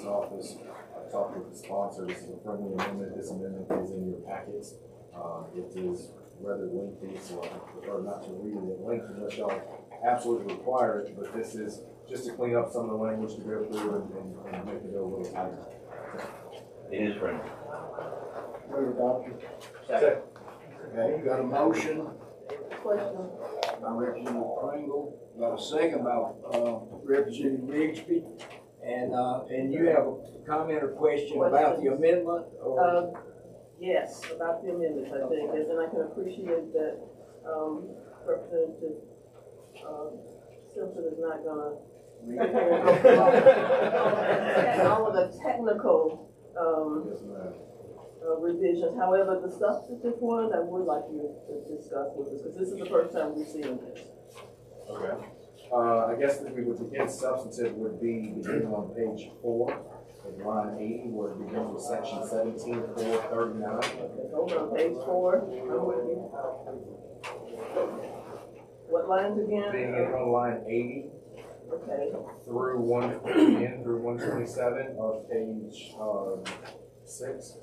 office. I talked with the sponsor. This is a friendly amendment. This amendment is in your packets. It is rather lengthy, so I prefer not to read it at length unless y'all absolutely require it, but this is just to clean up some of the language to go through and make it go a little tighter. It is friendly. Move adoption. Second. Okay, got a motion Question. by Representative Pringle, got a second by Representative Rigsby. And you have a comment or question about the amendment? Or? Yes, about the amendments, I think, and I can appreciate that, Representative, Simpson is not gonna sit here and go through all of the technical, Yes, ma'am. revisions. However, the substantive ones, I would like you to discuss with us, because this is the first time we've seen this. Okay. I guess that we would begin substantive would be beginning on page 4, at line 80, where it begins with section 17.439. Okay, hold on, page 4, I'm with you. What lines again? Beginning on line 80 Okay, through 127 of page 6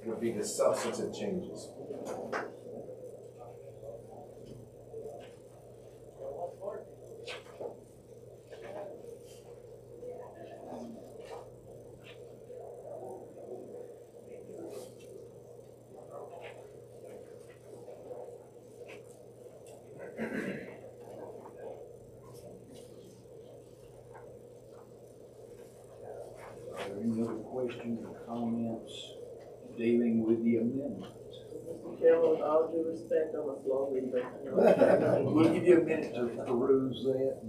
would be the substantive changes. Are there any other questions or comments dealing with the amendment? Mr. Chairman, with all due respect, I'm a slow reader. We'll give you a minute to peruse that.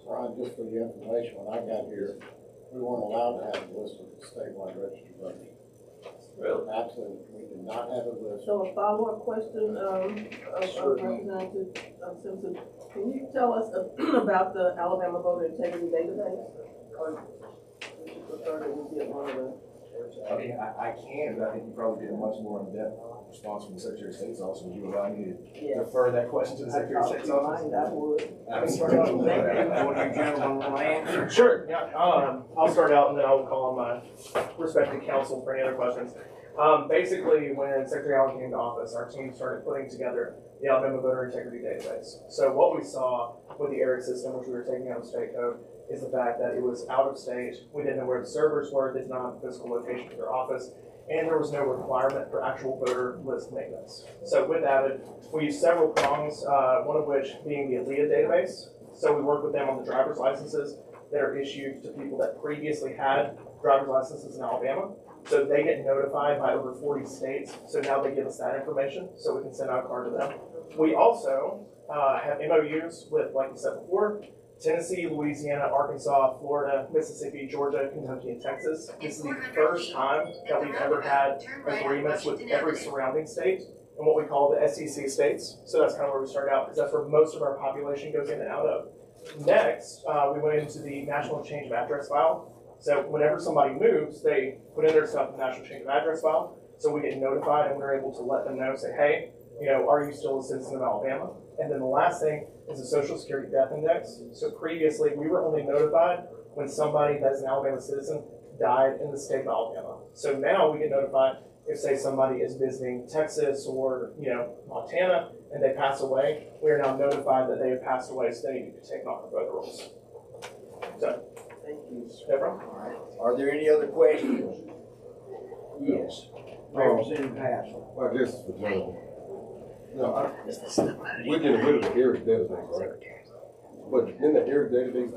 Ron, just for your information, when I got here, we weren't allowed to have a list of statewide registered voters. Really? Absolutely, we did not have a list. So a follow-up question, of Representative Simpson, can you tell us about the Alabama Voter Integrity Database? Or would you prefer that we get one of the? I mean, I can, but I think you probably get a much more in-depth response from the Secretary of State's office. Would you allow me to defer that question to the Secretary of State's office? I would. Absolutely. One of you gentlemen want to answer? Sure, yeah. I'll start out and then I'll call on my respected counsel for any other questions. Basically, when Secretary Allen came to office, our team started putting together the Alabama Voter Integrity Database. So what we saw with the ERIC system, which we were taking out of state code, is the fact that it was out of state. We didn't know where the servers were, they did not have a physical location for their office, and there was no requirement for actual voter list maintenance. So with that, we used several prongs, one of which being the ALEA database. So we work with them on the driver's licenses that are issued to people that previously had driver's licenses in Alabama. So they get notified by over 40 states. So now they give us that information so we can send out a card to them. We also have MOUs with, like we said before, Tennessee, Louisiana, Arkansas, Florida, Mississippi, Georgia, Kentucky, and Texas. This is the first time that we've ever had agreements with every surrounding state and what we call the SEC states. So that's kind of where we start out because that's where most of our population goes in and out of. Next, we went into the National Change of Address file. So whenever somebody moves, they put in their stuff in the National Change of Address file. So we get notified and we're able to let them know, say, hey, are you still a citizen of Alabama? And then the last thing is a Social Security Death Index. So previously, we were only notified when somebody that's an Alabama citizen died in the state of Alabama. So now we get notified if, say, somebody is visiting Texas or, Montana and they pass away, we are now notified that they have passed away, so they need to be taken off the voter rolls. So, Thank you. no problem. All right. Are there any other questions? Yes. Representative Hassel. Well, this is for Jonathan. No, we're getting rid of the ERIC database, right? But in the ERIC database,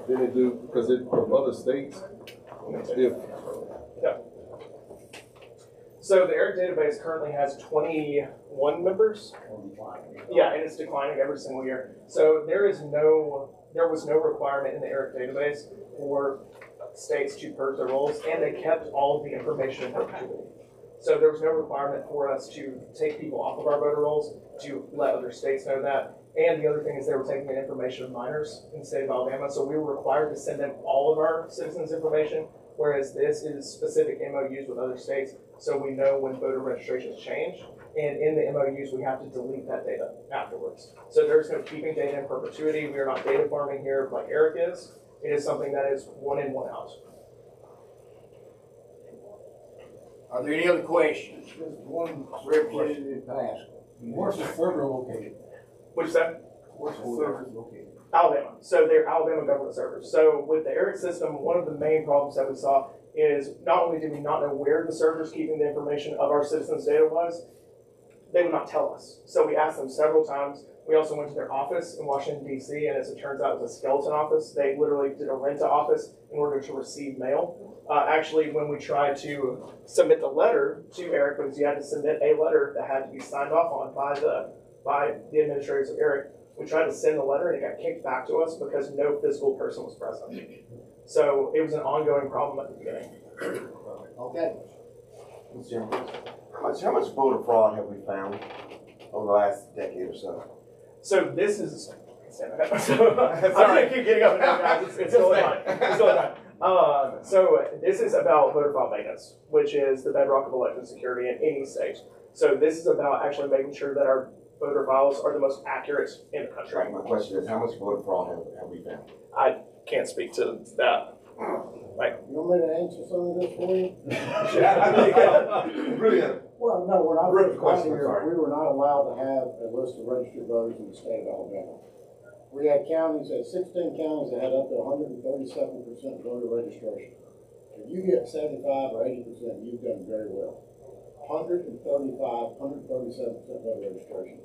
then they do, because it, from other states, if, So the ERIC database currently has 21 members. Yeah, and it's declining every single year. So there was no requirement in the ERIC database for states to purge their rolls, and they kept all of the information in perpetuity. So there was no requirement for us to take people off of our voter rolls to let other states know that. And the other thing is they were taking in information of minors in the state of Alabama, so we were required to send them all of our citizens' information, whereas this is specific MOUs with other states, so we know when voter registrations change. And in the MOUs, we have to delete that data afterwards. So there's no keeping data in perpetuity. We are not data farming here like Eric is. It is something that is one in, one out. Are there any other questions? One Representative Pascal. Where's the server located? What'd you say? Where's the server located? Alabama. So they're Alabama government servers. So with the ERIC system, one of the main problems that we saw is not only did we not know where the servers keeping the information of our citizens' data was, they would not tell us. So we asked them several times. We also went to their office in Washington, D.C., and as it turns out, it was a skeleton office. They literally did a rent-a-office in order to receive mail. Actually, when we tried to submit the letter to ERIC, because you had to submit a letter that had to be signed off on by the administrators of ERIC, we tried to send the letter and it got kicked back to us because no physical person was present. So it was an ongoing problem at the beginning. Okay. Mr. Chairman, how much voter fraud have we found over the last decade or so? So this is, I'm gonna keep getting up and down, guys. It's totally fine. It's totally fine. So this is about voter file maintenance, which is the bedrock of election security in any state. So this is about actually making sure that our voter files are the most accurate in the country. Right, my question is, how much voter fraud have we found? I can't speak to that. You want me to answer some of this for you? Brilliant. Well, no, when I Real first got question, I'm here, sorry. we were not allowed to have a list of registered voters in the state of Alabama. We had counties, 16 counties that had up to 137% voter registration. If you get 75 or 80%, you've done very well. 137% voter registration.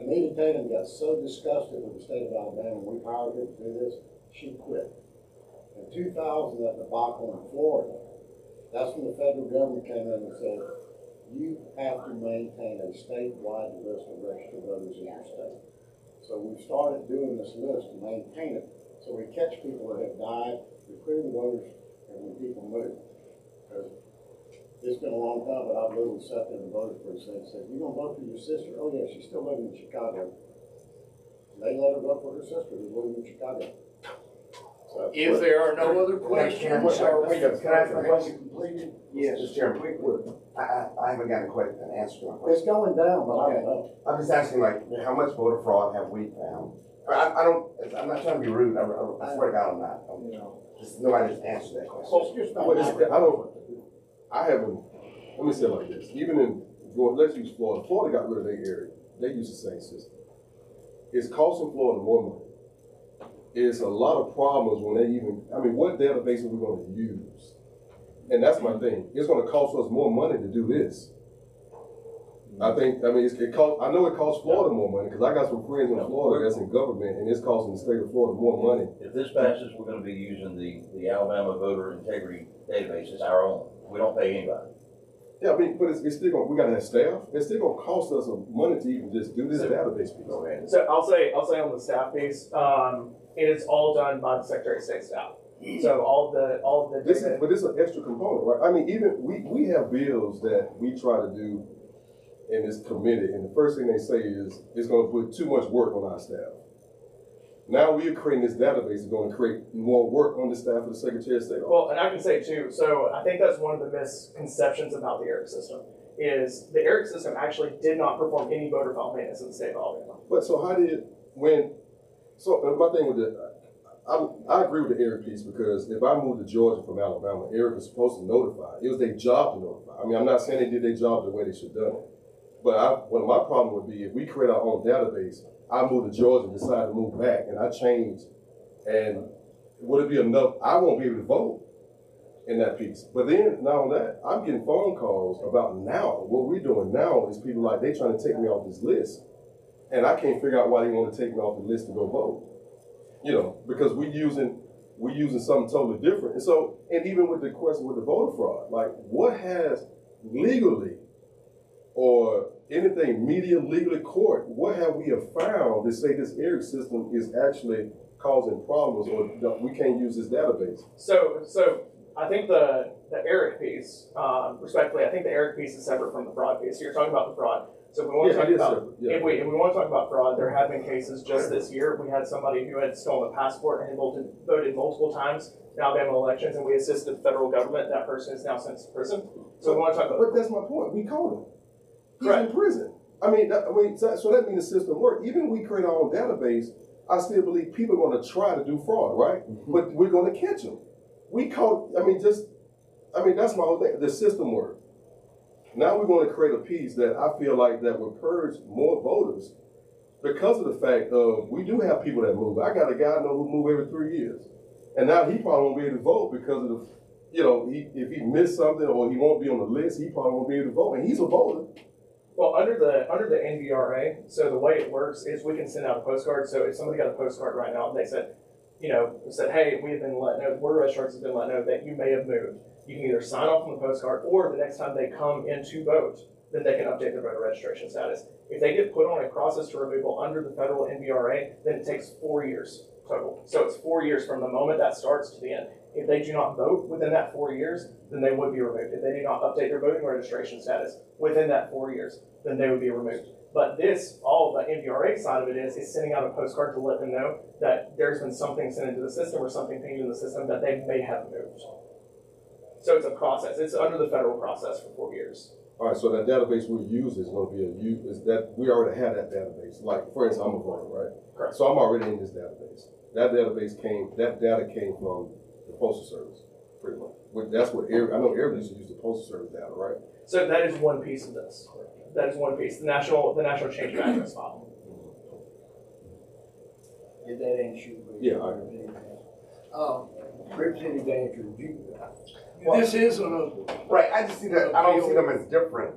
Anita Tatum got so disgusted with the state of Alabama when we hired her to do this, she quit. In 2000, that debacle in Florida, that's when the federal government came in and said, you have to maintain a statewide list of registered voters in your state. So we started doing this list to maintain it. So we catch people that have died, we clear the voters, and when people move. Because it's been a long time, but I've literally sat there in the voters precinct and said, you gonna vote for your sister? Oh yeah, she's still living in Chicago. And they let her vote for her sister who's living in Chicago. So, If there are no other questions, are we? Can I ask my question completed? Yes. Mr. Chairman, I haven't got an answer to my question. it's going down, but I don't know. I'm just asking, like, how much voter fraud have we found? I'm not trying to be rude, I swear to God I'm not. Nobody just answered that question. Well, It's just not What is, happening. I haven't, let me say it like this, even in, let's use Florida. Florida got rid of their area. They use the same system. It's costing Florida more money. It's a lot of problems when they even, what database are we gonna use? And that's my thing. It's gonna cost us more money to do this. I know it costs Florida more money, because I got some friends in Florida that's in government, and it's costing the state of Florida more money. If this passes, we're gonna be using the Alabama voter integrity database as our own. We don't pay anybody. Yeah, but it's still gonna, we gotta have staff. It's still gonna cost us some money to even just do this database piece. Go ahead. So I'll say on the staff piece, it is all done by the Secretary of State staff. So all of the This data. is, but this is an extra component, right? Even we have bills that we try to do in this committee, and the first thing they say is it's gonna put too much work on our staff. Now we're creating this database, it's gonna create more work on the staff of the Secretary of State. Well, and I can say too, so I think that's one of the misconceptions about the ERIC system, is the ERIC system actually did not perform any voter file maintenance in the state of Alabama. But so how did, my thing with I agree with the Eric piece, because if I moved to Georgia from Alabama, Eric was supposed to notify. It was their job to notify. I'm not saying they did their job the way they should have done it. But one of my problems would be if we create our own database, I moved to Georgia and decide to move back, and I changed, and would it be enough? I won't be able to vote in that piece. But then, not only that, I'm getting phone calls about now. What we're doing now is people like, they trying to take me off this list. And I can't figure out why they want to take me off the list to go vote. Because we're using something totally different. And so, and even with the question with the voter fraud, like what has legally or anything media, legally, court, what have we found to say this ERIC system is actually causing problems, or we can't use this database? So I think the ERIC piece, respectfully, I think the ERIC piece is separate from the fraud piece. You're talking about the fraud. So if we want to Yeah, talk it is about, separate, yeah. if we want to talk about fraud, there have been cases just this year. We had somebody who had stolen a passport and had voted multiple times in Alabama elections, and we assisted the federal government. That person is now sentenced to prison. So we want to talk about. But that's my point. We caught him. He's Correct. in prison. I mean, so that means the system works. Even if we create our own database, I still believe people are going to try to do fraud, right? But we're going to catch them. We caught. That's my whole thing. The system works. Now we're going to create a piece that I feel like that will purge more voters because of the fact of we do have people that move. I got a guy I know who move every 3 years, and now he probably won't be able to vote because of the, if he missed something or he won't be on the list, he probably won't be able to vote, and he's a voter. Well, under the NVRA, so the way it works is we can send out a postcard. So if somebody got a postcard right now and they said, hey, we have been let know, the Board of Registrars has been let know that you may have moved. You can either sign off on the postcard, or the next time they come in to vote, then they can update their voter registration status. If they get put on a process to removal under the federal NVRA, then it takes 4 years total. So it's 4 years from the moment that starts to the end. If they do not vote within that 4 years, then they would be removed. If they do not update their voting registration status within that 4 years, then they would be removed. But all the NVRA side of it is sending out a postcard to let them know that there's been something sent into the system or something pinged in the system that they may have moved. So it's a process. It's under the federal process for 4 years. All right, so that database we use is going to be is that we already have that database. Like, for instance, I'm a voter, right? Correct. So I'm already in this database. That data came from the Postal Service, pretty much. That's what I know everybody should use the Postal Service data, right? So that is one piece of this. That is one piece. The national change of address file. Did that answer you? Yeah, I agree. Representative Andrews, this isn't a. Right, I just see that, I don't see them as different,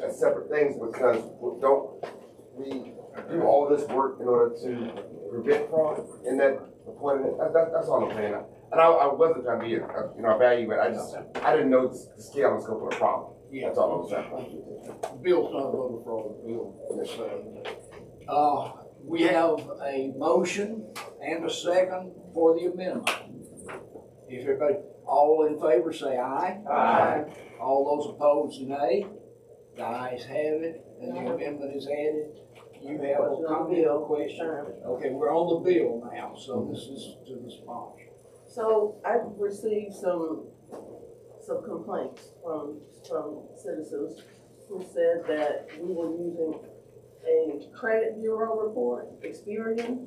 as separate things, because don't we do all this work in order to prevent fraud? And that the point of it, that's all I'm saying. And I wasn't trying to be, evaluate, I didn't know the scale and scope of the problem. Yeah. That's all I'm saying. Bill's not voting for the bill. We have a motion and a second for the amendment. If everybody, all in favor say aye. Aye. All those opposed, nay. The ayes have it, and the amendment is added. You have a comment or question? Okay, we're on the bill now, so this is to the sponsor. So I've received some complaints from citizens who said that we were using a credit bureau report, Experian.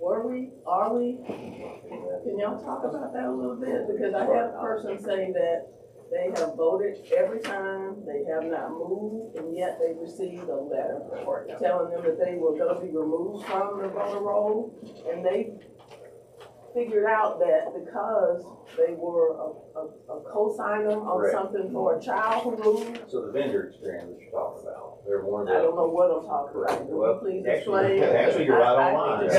Were we? Are we? Can y'all talk about that a little bit? Because I had a person say that they have voted every time, they have not moved, and yet they received a letter telling them that they were gonna be removed from the voter roll, and they figured out that because they were a co-signer on Correct. something for a child who moved. So the vendor experience that you're talking about, they're one of I don't the. know what I'm talking about. Will you please explain? Actually, you're right on line.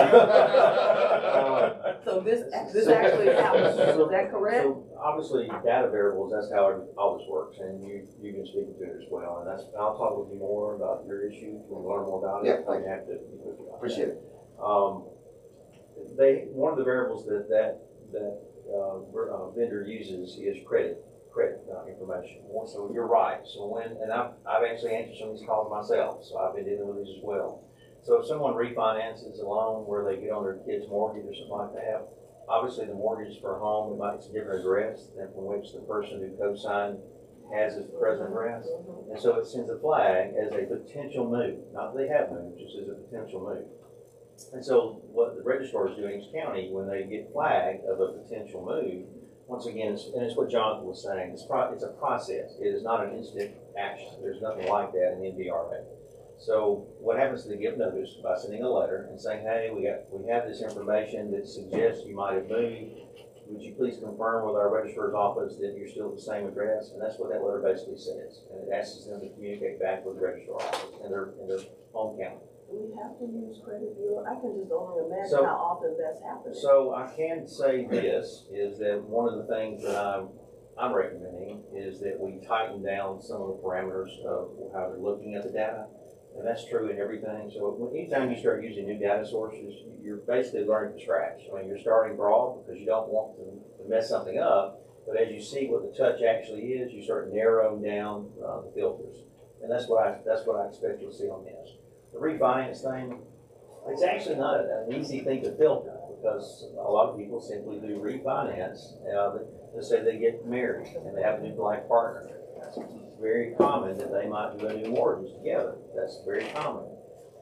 So this actually happens, is that correct? So obviously, data variables, that's how all this works, and you've been speaking to it as well, and I'll talk with you more about your issue, when we learn more about it. Yeah, thank you. Have to be with you on Appreciate it. One of the variables that vendor uses is credit information. So you're right. So I've actually answered some of these calls myself, so I've been dealing with these as well. So if someone refinances a loan where they get on their kid's mortgage or something like that, obviously the mortgage for a home, it might be a different address than from which the person who co-signed has his present address. And so it sends a flag as a potential move. Not that they have moved, just as a potential move. And so what the registrars do in each county when they get flagged of a potential move, once again, it's what Jonathan was saying, it's a process. It is not an instant action. There's nothing like that in the NVRA. So what happens is they give notice by sending a letter and saying, hey, we have this information that suggests you might have moved. Would you please confirm with our registrar's office that you're still at the same address? And that's what that letter basically says. And it asks them to communicate back with the registrar office in their home county. Do we have to use credit bureau? I can just only imagine So- how often that's happening. So I can say this, is that one of the things that I'm recommending is that we tighten down some of the parameters of how they're looking at the data. And that's true in everything. So anytime you start using new data sources, you're basically learning from scratch. I mean, you're starting broad because you don't want to mess something up. But as you see what the touch actually is, you start narrowing down the filters. And that's what I expect you'll see on this. The refinance thing, it's actually not an easy thing to filter because a lot of people simply do refinance. Let's say they get married and they have a new life partner. It's very common that they might do a new mortgage together. That's very common.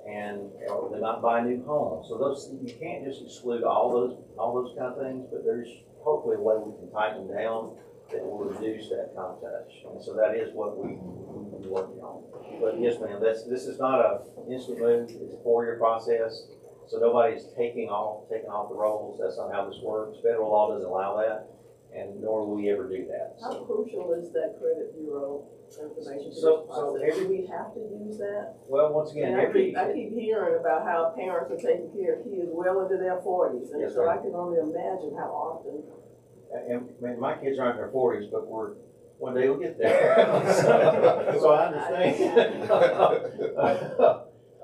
And they might buy a new home. So those, you can't just exclude all those kind of things, but there's hopefully a way we can tighten down that will reduce that kind of touch. And so that is what we're working on. But yes, ma'am, this is not a instant move. It's a 4-year process. So nobody's taking off the rolls. That's not how this works. Federal law doesn't allow that, and nor will we ever do that. How crucial is that credit bureau information to So this process? Do we have to use that? Well, once again, And I keep hearing about how parents are taking care of kids well into their 40s, and Yes, so ma'am. I can only imagine how often. and my kids aren't in their 40s, but one day we'll get there. So I understand.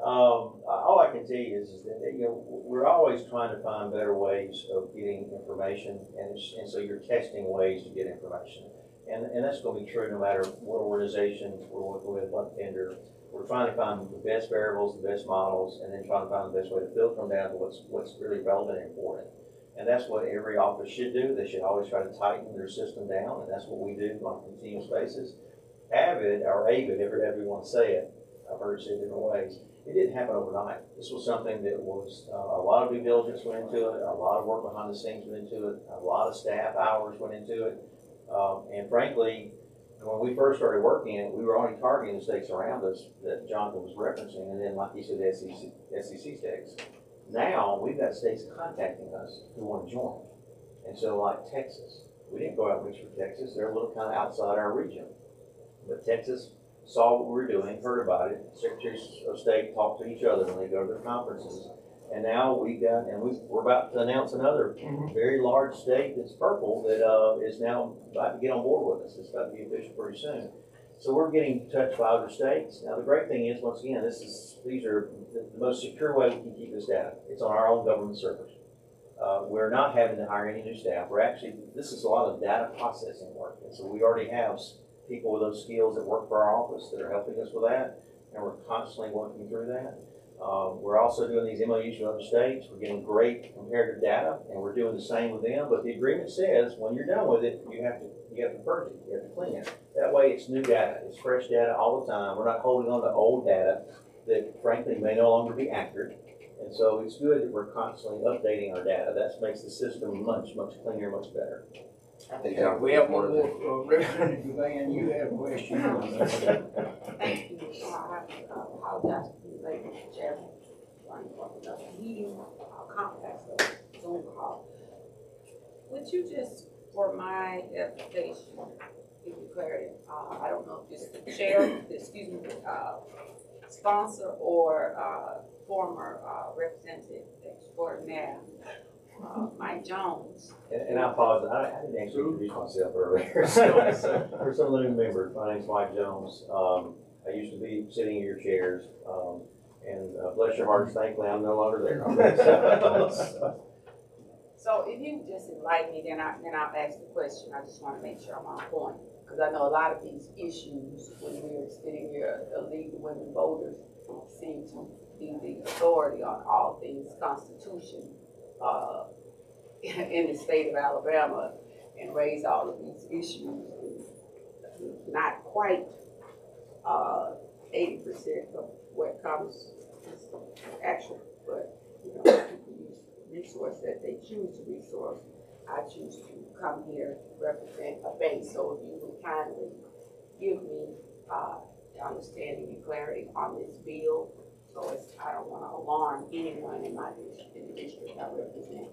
All I can tell you is that, we're always trying to find better ways of getting information, and so you're testing ways to get information. And that's going to be true no matter what organization we're working with, what vendor. We're trying to find the best variables, the best models, and then trying to find the best way to filter them down to what's really relevant and important. And that's what every office should do. They should always try to tighten their system down, and that's what we do on a continuous basis. Avid, or Avid, however you want to say it, I've heard it said different ways. It didn't happen overnight. This was something that was, a lot of due diligence went into it, a lot of work behind the scenes went into it, a lot of staff hours went into it. And frankly, when we first started working it, we were only targeting the states around us that Jonathan was referencing, and then like he said, SEC states. Now, we've got states contacting us who want to join. And so like Texas, we didn't go out and reach for Texas. They're a little kind of outside our region. But Texas saw what we were doing, heard about it. Secretaries of State talk to each other when they go to their conferences. And now we're about to announce another very large state that's purple that is now about to get on board with us. It's about to be official pretty soon. So we're getting touched by other states. Now the great thing is, once again, these are the most secure way we can keep this data. It's on our own government servers. We're not having to hire any new staff. This is a lot of data processing work. And so we already have people with those skills that work for our office that are helping us with that. And we're constantly working through that. We're also doing these MOUs with other states. We're getting great comparative data, and we're doing the same with them. But the agreement says when you're done with it, you have to purge it. You have to clean it. That way, it's new data. It's fresh data all the time. We're not holding on to old data that, frankly, may no longer be accurate. And so it's good that we're constantly updating our data. That makes the system much, much cleaner, much better. Yeah, we have one more, Representative Van, you have a question. Thank you. I apologize for being late, Mr. Chairman. Running for another meeting, complex Zoom call. Would you just, for my edification, give me clarity? I don't know if it's the chair, sponsor or former representative extraordinaire, Mike Jones. And I apologize, I didn't actually introduce myself earlier. So for some of the new members, my name's Mike Jones. I used to be sitting in your chairs, and bless your hearts, thankfully I'm no longer there. So if you just enlighten me, then I'll ask the question. I just want to make sure I'm on point. Because I know a lot of these issues, when we're sitting here, illegal women voters seem to be the authority on all things Constitution in the state of Alabama, and raise all of these issues. Not quite 80% of what comes is actual, but people use resource that they choose to resource. I choose to come here to represent a base. So if you would kindly give me understanding and clarity on this bill, so I don't want to alarm anyone in my district, in the district I represent,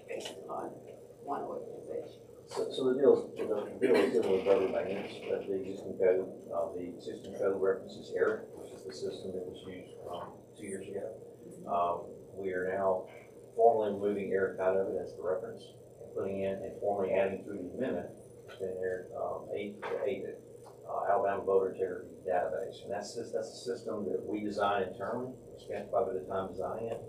based on one organization. So the bill is dealing with voter maintenance, the existing code. The existing code references ERIC, which is the system that was used 2 years ago. We are now formally removing ERIC out of it as the reference, and putting in and formally adding through the amendment in there AVID, Alabama Voter Integrity Database. And that's a system that we designed internally. We spent quite a bit of time designing it.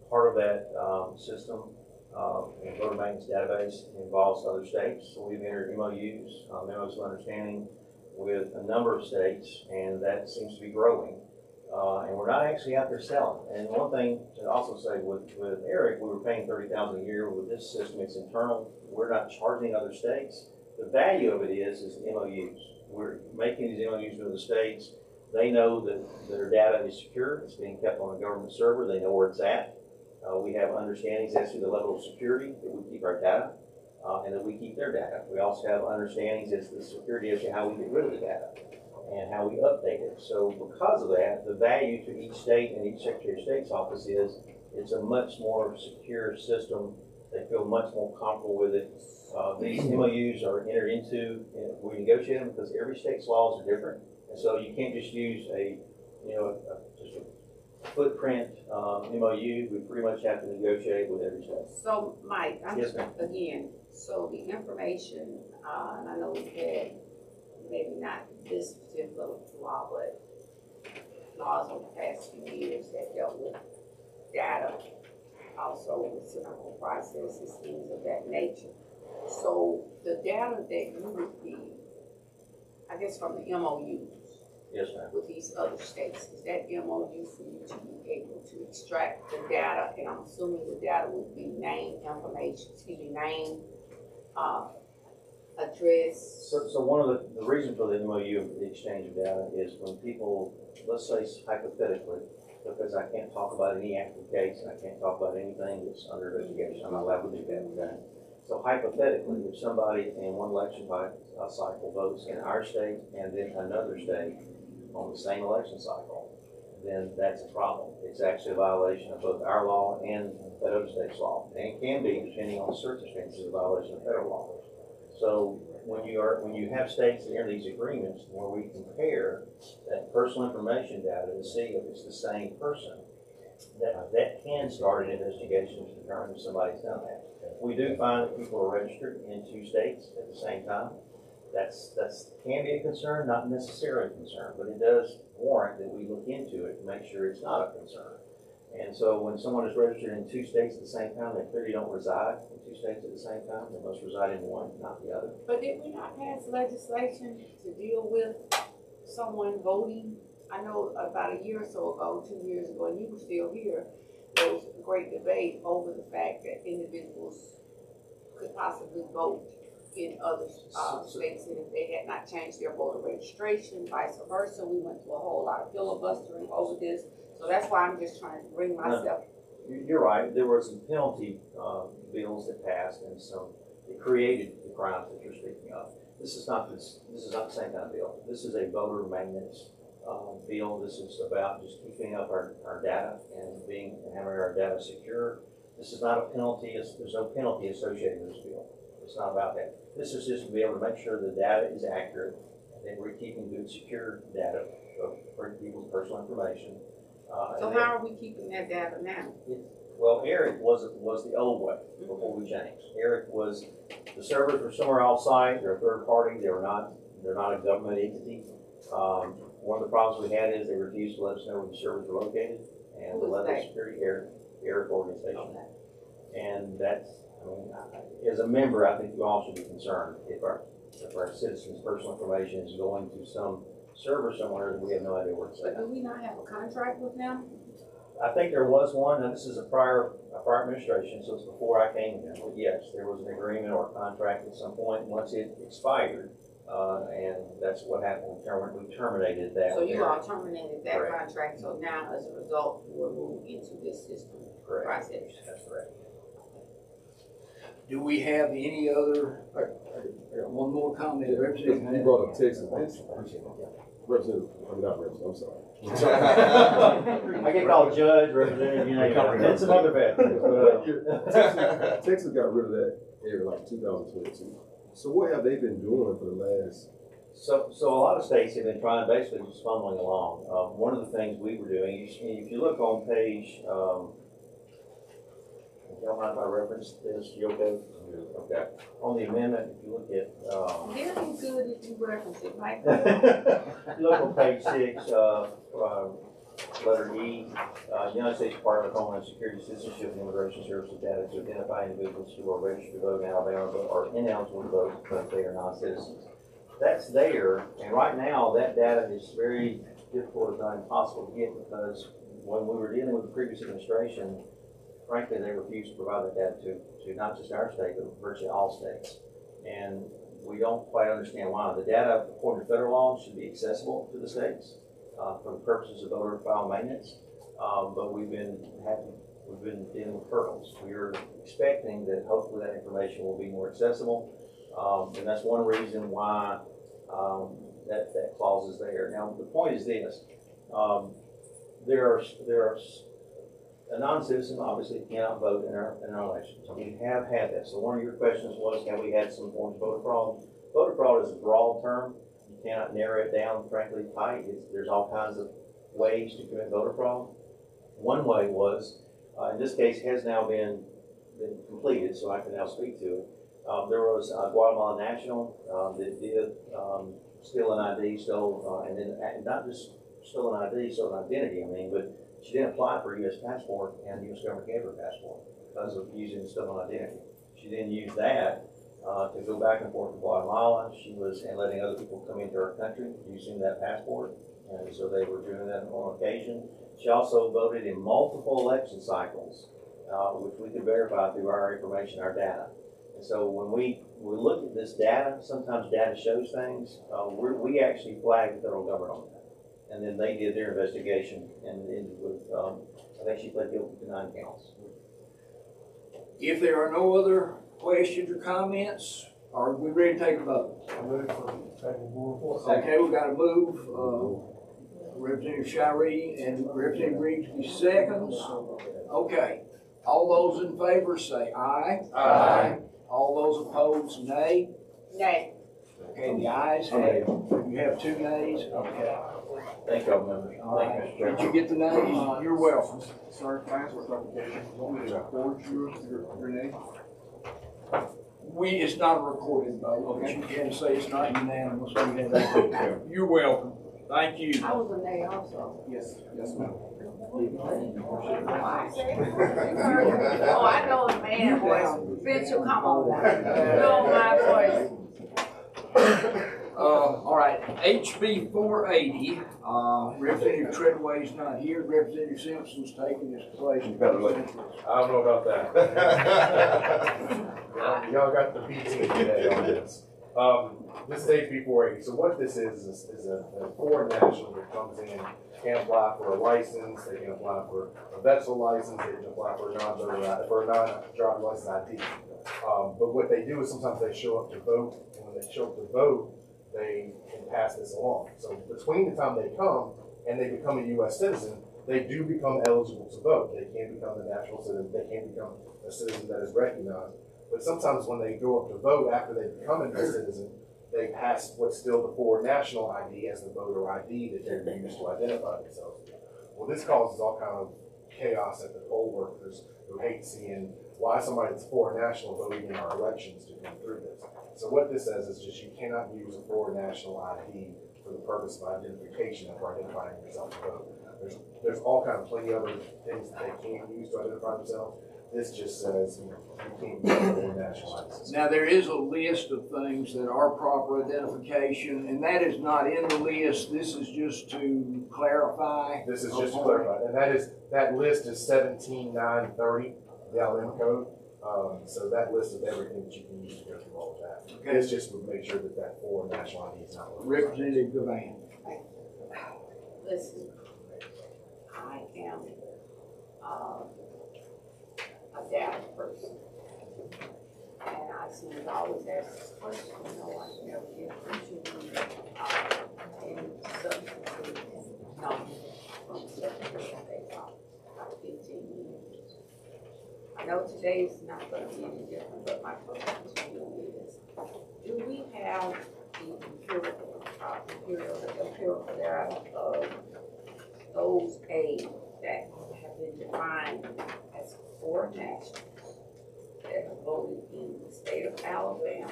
Part of that system and voter maintenance database involves other states. So we've entered MOUs, memos of understanding with a number of states, and that seems to be growing. And we're not actually out there selling. And one thing to also say with Eric, we were paying $30,000 a year. With this system, it's internal. We're not charging other states. The value of it is MOUs. We're making these MOUs with the states. They know that their data is secure. It's being kept on a government server. They know where it's at. We have understandings as to the level of security that we keep our data, and that we keep their data. We also have understandings as to the security as to how we get rid of the data and how we update it. So because of that, the value to each state and each Secretary of State's office is it's a much more secure system. They feel much more comfortable with it. These MOUs are entered into, and we negotiate them because every state's laws are different. And so you can't just use just a footprint MOU. We pretty much have to negotiate with every state. So, Mike, Yes, ma'am. again, so the information, and I know we've had maybe not this particular law, but laws over the past few years that dealt with data, also with cyclical processes, things of that nature. So the data that you receive, I guess from the MOUs Yes, ma'am. with these other states, is that MOU for you to be able to extract the data? And I'm assuming the data would be name information, name, address. So one of the reason for the MOU, the exchange of data, is when people, let's say hypothetically, because I can't talk about any active case and I can't talk about anything that's under investigation, I'm not allowed to do that, okay? So hypothetically, if somebody in one election cycle votes in our state and then another state on the same election cycle, then that's a problem. It's actually a violation of both our law and that other state's law. And it can be, depending on the circumstances, a violation of federal law. So when you have states that enter these agreements where we compare that personal information data to see if it's the same person, that can start an investigation to determine if somebody's done that. We do find that people are registered in two states at the same time. That's can be a concern, not necessarily a concern, but it does warrant that we look into it to make sure it's not a concern. And so when someone is registered in two states at the same time, they clearly don't reside in two states at the same time. They must reside in one, not the other. But did we not pass legislation to deal with someone voting? I know about a year or so ago, 2 years ago, and you were still here, there was a great debate over the fact that individuals could possibly vote in other states, and if they had not changed their voter registration, vice versa. We went through a whole lot of filibustering over this. So that's why I'm just trying to bring myself. You're right. There were some penalty bills that passed, and it created the crimes that you're speaking of. This is not the same kind of bill. This is a voter maintenance bill. This is about just keeping up our data and having our data secure. This is not a penalty. There's no penalty associated with this bill. It's not about that. This is just to be able to make sure the data is accurate and that we're keeping good, secure data for people's personal information. So how are we keeping that data now? Well, Eric was the old way before we changed. Eric was, the servers were somewhere off-site. They're a third party. They're not a government entity. One of the problems we had is they refused to let us know where the servers were located, and the level of security Eric organization. Okay. And that's, as a member, I think you all should be concerned if our citizens' personal information is going to some server somewhere that we have no idea where it's at. But do we not have a contract with them? I think there was one, and this is a prior administration, so it's before I came here. But yes, there was an agreement or a contract at some point. Once it expired, and that's what happened. We terminated that. So you all terminated that Correct. contract. So now, as a result, we're moving into this system process. That's correct. Do we have any other, one more comment, Representative? You brought up Texas. Representative, not representative, I'm sorry. I get called judge, representative, and some other bad things. Texas got rid of that area like 2022. So what have they been doing for the last? So a lot of states have been trying, basically just fumbling along. One of the things we were doing, if you look on page, y'all mind if I reference this? You okay? Okay. On the amendment, if you look at, Very good if you reference it, Mike. you look on page 6, letter E, United States Department of Homeland Security Citizenship and Immigration Services data to identify individuals who are registered to vote in Alabama but are ineligible to vote because they are non-citizens. That's there, and right now, that data is very difficult, if not impossible to get, because when we were dealing with the previous administration, frankly, they refused to provide that data to not just our state, but virtually all states. And we don't quite understand why. The data, according to federal law, should be accessible to the states for the purposes of voter file maintenance. But we've been dealing with hurdles. We're expecting that hopefully that information will be more accessible. And that's one reason why that clause is there. Now, the point is this. There are a non-citizen obviously cannot vote in our elections. We have had that. So one of your questions was, have we had some forms of voter fraud? Voter fraud is a broad term. You cannot narrow it down, frankly, tight. There's all kinds of ways to commit voter fraud. One way was, in this case, has now been completed, so I can now speak to it. There was a Guatemala national that did steal an ID, and then not just stole an ID, stole an identity, but she didn't apply for a U.S. passport, and the U.S. government gave her a passport because of using the stolen identity. She then used that to go back and forth to Guatemala. And letting other people come into her country using that passport, and so they were doing that on occasion. She also voted in multiple election cycles, which we could verify through our information, our data. And so when we look at this data, sometimes data shows things. We actually flagged the federal government on that. And then they did their investigation and ended with, I think she pled guilty to 9 counts. If there are no other questions or comments, are we ready to take a vote? Okay, we got to move, Representative Shirey and Representative Grigsby seconds. Okay, all those in favor say aye. Aye. All those opposed, nay. Nay. Okay, the ayes have it. You have 2 nays, okay. Thank you, members. All Thank right, you, Mr. did Chairman. you get the nays? You're welcome. Sir, can I ask for clarification? You want me to record your name? It's not a recorded vote, but you can say it's not unanimous. We have that. You're welcome. Thank you. I was a nay also. Yes, ma'am. Oh, I know the man voice. Mitchell, come on now. You know my voice. All right, HB 480, Representative Treadway's not here, Representative Simpson's taking his place. You better look. I don't know about that. Y'all got the BT today on this. This is HB 480. So what this is a foreign national that comes in, can apply for a license, they can apply for a vessel license, they can apply for a non-driving license ID. But what they do is sometimes they show up to vote, and when they show up to vote, they can pass this along. So between the time they come and they become a U.S. citizen, they do become eligible to vote. They can become a national citizen. They can become a citizen that is recognized. But sometimes when they go up to vote after they become a citizen, they pass what's still the foreign national ID as the voter ID that they're used to identify themselves. Well, this causes all kind of chaos at the poll workers who hate seeing why somebody that's foreign national voting in our elections to come through this. So what this says is just you cannot use a foreign national ID for the purpose of identification and for identifying yourself to vote. There's all kind of plenty other things that they can use to identify themselves. This just says you can't use a foreign national ID. Now, there is a list of things that are proper identification, and that is not in the list. This is just to clarify. This is just to clarify, and that list is 17.930, the Alabama code. So that list of everything that you can use to go through all of that. Okay. It's just to make sure that foreign national ID is not. Representative Gavan. Listen, I am a data person. And I seem to always ask this question, I never get any substitute knowledge from Secretary of State about 15 years. I know today is not going to be any different, but my question to you is, do we have the empirical data of those aides that have been defined as foreign nationals that voted in the state of Alabama,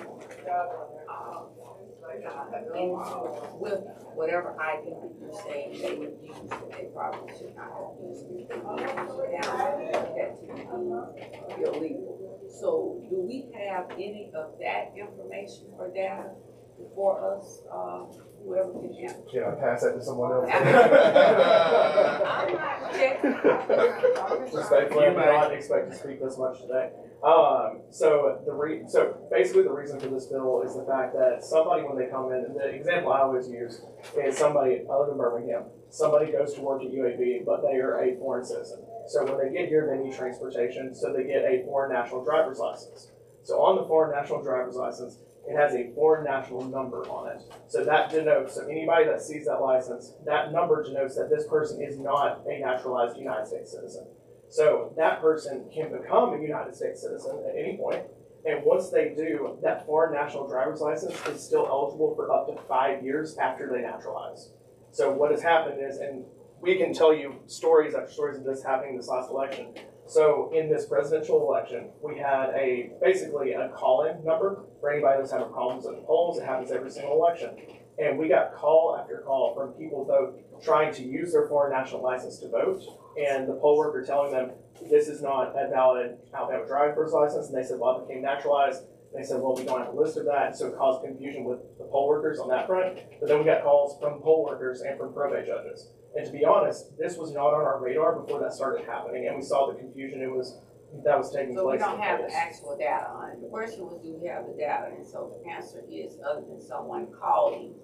with whatever ID that you're saying they would use, that they probably should not have used it. That to be illegal. So do we have any of that information or data for us, whoever can answer? Can I pass that to someone else? I'm not checking. Respectfully, I did not expect to speak this much today. So basically the reason for this bill is the fact that somebody, when they come in, and the example I always use is somebody, I live in Birmingham, somebody goes to work at UAB, but they are a foreign citizen. So when they get here, they need transportation, so they get a foreign national driver's license. So on the foreign national driver's license, it has a foreign national number on it. So that denotes, so anybody that sees that license, that number denotes that this person is not a naturalized United States citizen. So that person can become a United States citizen at any point, and once they do, that foreign national driver's license is still eligible for up to 5 years after they naturalize. So what has happened is, and we can tell you stories after stories of this happening this last election. So in this presidential election, we had basically a call-in number for anybody that's having problems at the polls. It happens every single election. And we got call after call from people both trying to use their foreign national license to vote, and the poll worker telling them this is not a valid Alabama driver's license. And they said, well, I became naturalized. They said, well, we don't have a list of that. So it caused confusion with the poll workers on that front. But then we got calls from poll workers and from probate judges. And to be honest, this was not on our radar before that started happening, and we saw the confusion that was taking place. So we don't have the actual data on it. The question was, do we have the data? And so the answer is, other than someone calling,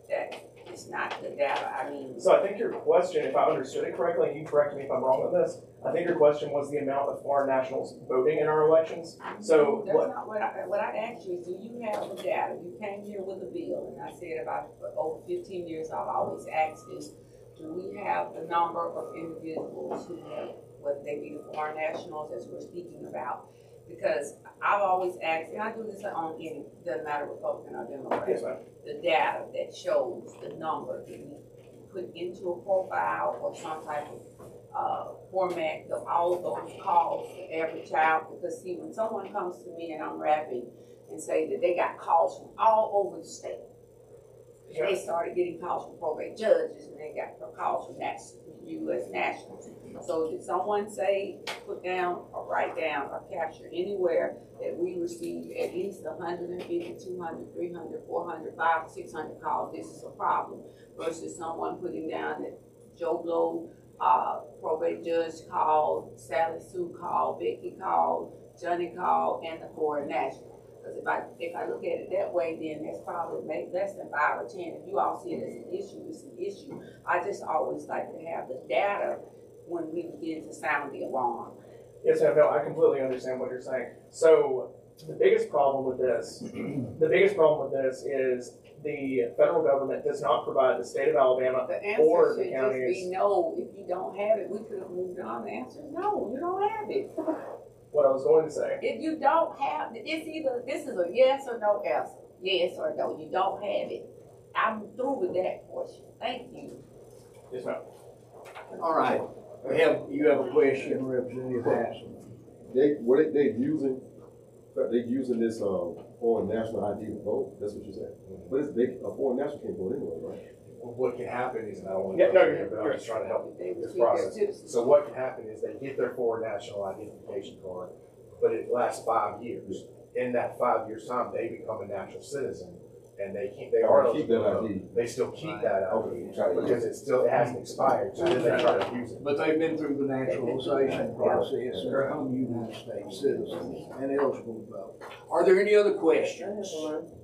that it's not the data. I mean. So I think your question, if I understood it correctly, and you correct me if I'm wrong on this, I think your question was the amount of foreign nationals voting in our elections. So that's not what I asked you is, do you have the data? You came here with a bill, and I said about over 15 years, I've always asked this. Do we have the number of individuals who have, whether they be the foreign nationals as we're speaking about? Because I've always asked, and I do this on any, doesn't matter Republican or Democrat, yes, ma'am. the data that shows the number that we put into a profile or some type of format of all of those calls for every child. Because see, when someone comes to me and I'm rapping and say that they got calls from all over the state, Yeah. they started getting calls from probate judges, and they got calls from U.S. nationals. So did someone say, put down or write down or capture anywhere that we received at least 150, 200, 300, 400, 500, 600 calls, this is a problem, versus someone putting down that Joe Blow, probate judge called, Sally Sue called, Becky called, Johnny called, and the foreign national. Because if I look at it that way, then that's probably maybe less than 5 or 10. If you all see it as an issue, it's an issue. I just always like to have the data when we begin to sound the alarm. Yes, ma'am. No, I completely understand what you're saying. So the biggest problem with this, is the federal government does not provide the state of Alabama The answer or should the just counties. be no. If you don't have it, we could have moved on. The answer is no, you don't have it. What I was going to say. If you don't have, it's either, this is a yes or no answer. Yes or no, you don't have it. I'm through with that portion. Thank you. Yes, ma'am. All right, you have a question, Representative Hassel. They're using this foreign national ID to vote. That's what you said. But a foreign national can't vote anyway, right? What can happen is, and I don't want Yeah, no, to, you're- but I'm just trying to help They this receive their process. citizenship. So what can happen is they get their foreign national identification card, but it lasts 5 years. In that 5 years time, they become a natural citizen, and they are Keep that eligible to ID. vote. They still keep that Okay. ID because it hasn't expired. So then they try to use it. But they've been through the naturalization process and become United States citizens and eligible to vote. Are there any other questions?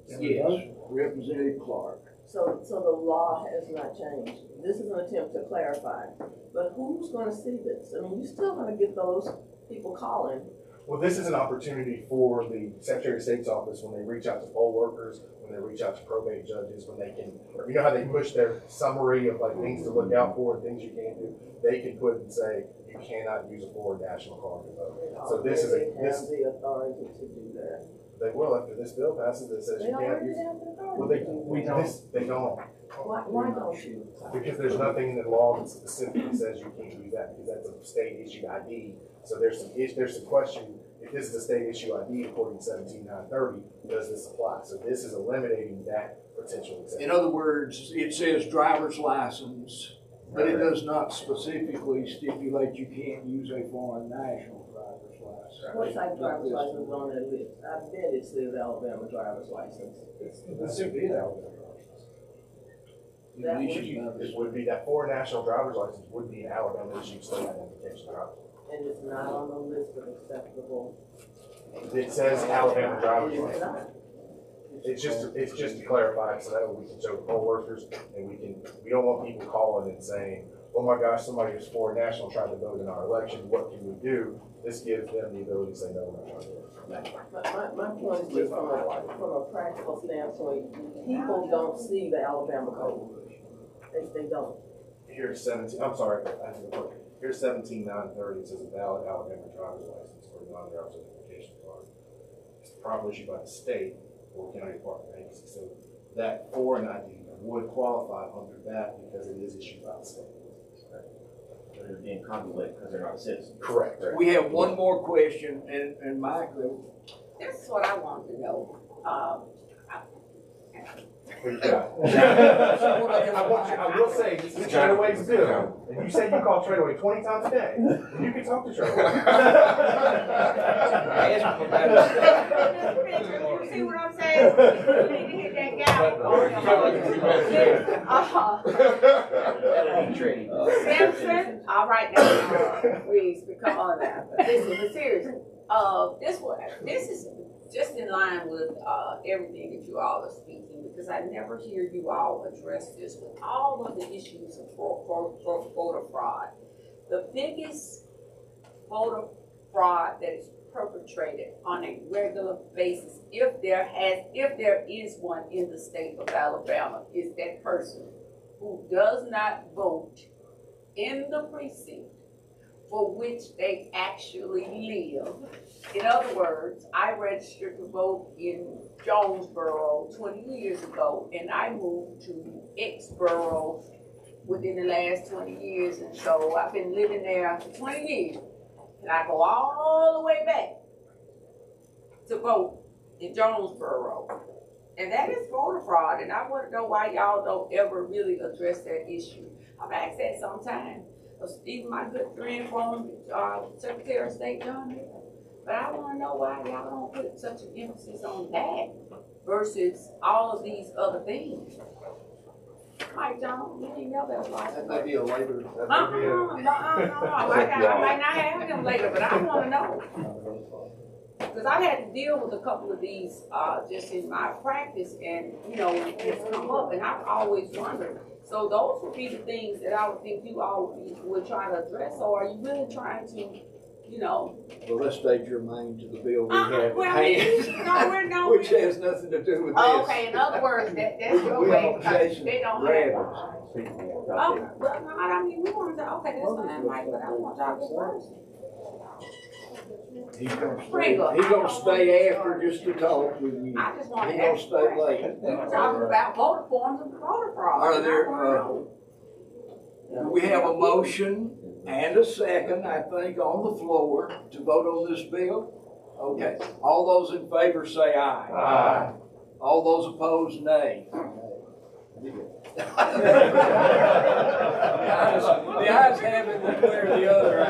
Yes, Representative Clark. So the law has not changed. This is an attempt to clarify, but who's gonna see this? I mean, you're still gonna get those people calling. Well, this is an opportunity for the Secretary of State's office when they reach out to poll workers, when they reach out to probate judges, when they can, you know how they push their summary of like things to look out for and things you can't do? They can put and say, you cannot use a foreign national card to vote. So this is They have the authority to do that. they will after this bill passes that says They you can't already use. have the authority. Well, they don't. Why don't you? Because there's nothing in the law that specifically says you can't use that because that's a state issued ID. So there's some question if if this is a state issue ID according to 17930, does this apply? So this is eliminating that potential exception. In other words, it says driver's license, but it does not specifically stipulate you can't use a foreign national driver's license. What type of driver's license on that list? I bet it says Alabama driver's license. It simply is Alabama driver's license. That It would be that foreign national driver's license would be an Alabama issued state identification driver's license. And it's not on the list of acceptable. It says Alabama driver's It's license. not. It's just to clarify, so that way we can show the poll workers, and we don't want people calling and saying, oh my gosh, somebody who's foreign national trying to vote in our election, what can we do? This gives them the ability to say, no, we're not trying to do it. My point is just from a practical standpoint, people don't see the Alabama code. They don't. Here's 17, I'm sorry, I didn't look. Here's 17930, it says a valid Alabama driver's license for a non-driver's identification card. It's properly issued by the state or county department of agency. So that foreign ID would qualify under that because it is issued by the state. But they're being convoluted because they're not a citizen. Correct. We have one more question, and Mike, This is what I want to know. What you got? I will say, this is Treadaway's bill, and you said you call Treadaway 20 times a day. You can talk to Treadaway. You see what I'm saying? You need to hit that gavel. Simpson, all right now, Reeves, come on now. Listen, but seriously, this is just in line with everything that you all are speaking, because I never hear you all address this with all of the issues of voter fraud. The biggest voter fraud that is perpetrated on a regular basis, if there is one in the state of Alabama, is that person who does not vote in the precinct for which they actually live. In other words, I registered to vote in Jonesboro 20 years ago, and I moved to Xboro within the last 20 years, and so I've been living there for 20 years. And I go all the way back to vote in Jonesboro. And that is voter fraud, and I want to know why y'all don't ever really address that issue. I've asked that sometime. Even my good friend, former Secretary of State John Miller. But I want to know why y'all don't put such an emphasis on that versus all of these other things. Mike John, you didn't know that was like that may be a later. no. I might not have him later, but I want to know. Because I had to deal with a couple of these just in my practice, and it's come up, and I've always wondered. So those would be the things that I would think you all would try to address. Or are you really trying to, Well, let's stay germane to the bill we have well, at hand, no, which has nothing to do with this. okay, in other words, that's your We way are because Jason they don't Rabbit. have. Oh, well, no, I mean, we want to, okay, that's fine, Mike, but I want y'all to go first. He's gonna stay after just to talk with you. I just want He's to gonna ask stay you. late. We were talking about voter forms and voter fraud. Are and I there, wanna know. We have a motion and a second, I think, on the floor to vote on this bill. Okay, all those in favor say aye. Aye. All those opposed, nay. The ayes have it, one way or the other.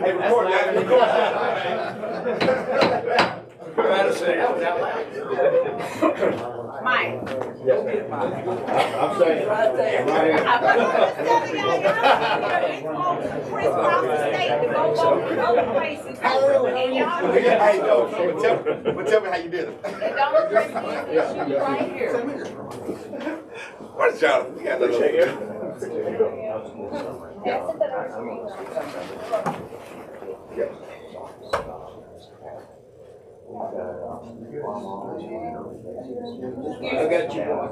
Hey, record that, record that. Wait a second. Mike. Go get Mike. I'm saying. Right there. I'm just telling y'all, y'all it's crisscross state to go vote in other places. And y'all, Hey, no, but tell me how you did it. they don't address these issues right here. Where's Jonathan? We got another That's the better screen. I got you one.